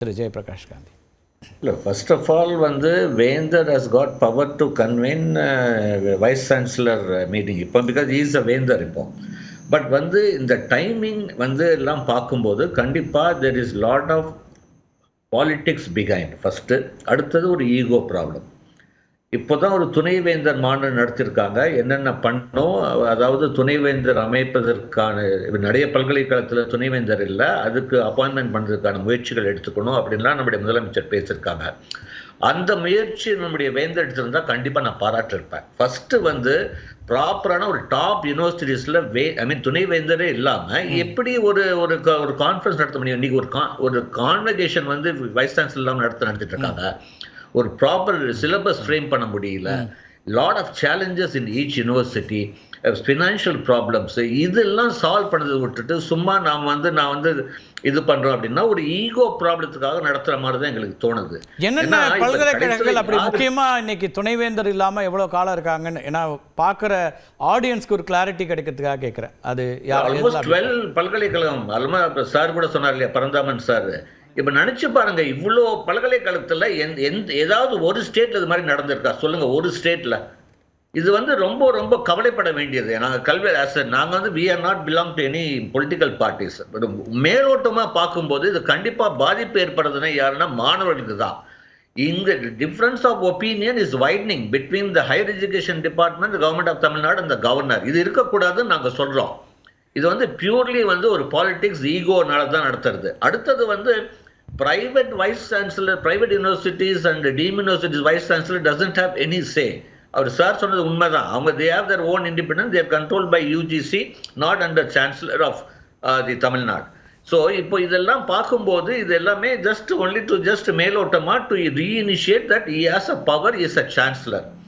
திரு ஜெயபிரகாஷ் காந்தி. இல்லை, first of all வேந்தர் has got power to convene vice chancellor meeting இப்போ, because is a வேந்தர் இப்போ. பட் இந்த டைமிங் எல்லாம் பார்க்கும்போது கண்டிப்பாக there is lot of politics behind first. அடுத்தது ஒரு ஈகோ ப்ராப்ளம். இப்போ தான் ஒரு துணைவேந்தர் மாநாடு நடத்தியிருக்காங்க. என்னென்ன பண்ணோம், அதாவது துணைவேந்தர் அமைப்பதற்கான நிறைய பல்கலைக்கழகத்தில் துணைவேந்தர் இல்லை, அதுக்கு அப்பாயின்மெண்ட் பண்ணுறதுக்கான முயற்சிகள் எடுத்துக்கணும் அப்படின்லாம் நம்முடைய முதலமைச்சர் பேசியிருக்காங்க. அந்த முயற்சி நம்முடைய வேந்தர் எடுத்திருந்தால் கண்டிப்பாக நான் பாராட்டிருப்பேன். ஃபஸ்ட்டு ப்ராப்பரான ஒரு டாப் யூனிவர்சிட்டிஸில் துணைவேந்தரே இல்லாமல் எப்படி ஒரு ஒரு கான்ஃபரன்ஸ் நடத்த முடியும்? இன்றைக்கி ஒரு கான்வகேஷன் வைஸ் சான்சலர் இல்லாமல் நடத்திட்டு இருக்காங்க. ஒரு ப்ராப்பர் சிலபஸ் ஃப்ரேம் பண்ண முடியல. Lot of challenges in each university, financial problems, இதெல்லாம் சால்வ் பண்ணதை விட்டுட்டு சும்மா நான் இது பண்றோம் அப்படின்னா ஒரு ஈகோ ப்ராப்ளத்துக்காக நடத்துற மாதிரி தான் எங்களுக்கு தோணுது. என்னென்ன பல்கலைக்கழகங்கள் அப்படி முக்கியமா இன்னைக்கு துணைவேந்தர் இல்லாம எவ்வளவு காலம் இருக்காங்கன்னு ஏன்னா பாக்குற ஆடியன்ஸ்க்கு ஒரு கிளாரிட்டி கிடைக்கிறதுக்காக கேட்கிறேன். அது ஆல்மோஸ்ட் 12 பல்கலைக்கழகம். அல்மா சார் கூட சொன்னார் இல்லையா, பரந்தாமன் சார். இப்போ நினச்சி பாருங்க, இவ்வளோ பல்கலைக்கழகத்தில் ஏதாவது ஒரு ஸ்டேட்டில் இது மாதிரி நடந்திருக்கா சொல்லுங்க? ஒரு ஸ்டேட்டில். இது ரொம்ப ரொம்ப கவலைப்பட வேண்டியது. நாங்கள் கல்வி நாங்கள் we are not belong to any political parties. மேலோட்டமாக பார்க்கும்போது இது கண்டிப்பாக பாதிப்பு ஏற்படுறதுன்னா யாருன்னா மாணவர்களுக்கு தான். இந்த difference of opinion is widening between the higher education department, government of Tamil Nadu and the governor. இது இருக்கக்கூடாதுன்னு நாங்கள் சொல்கிறோம். இது பியூர்லி ஒரு பாலிட்டிக்ஸ் ஈகோனால தான் நடத்துறது. அடுத்தது private vice chancellor, private universities and deemed universities vice chancellor doesn't have any say. அவர் சார் சொன்னது உண்மைதான். அவங்க they have their own independence, they are controlled by UGC, not under chancellor of the Tamil Nadu. So இப்போ இதெல்லாம் பார்க்கும்போது இது எல்லாமே just only to மேலோட்டமா to reinitiate that he has a power, he is a chancellor.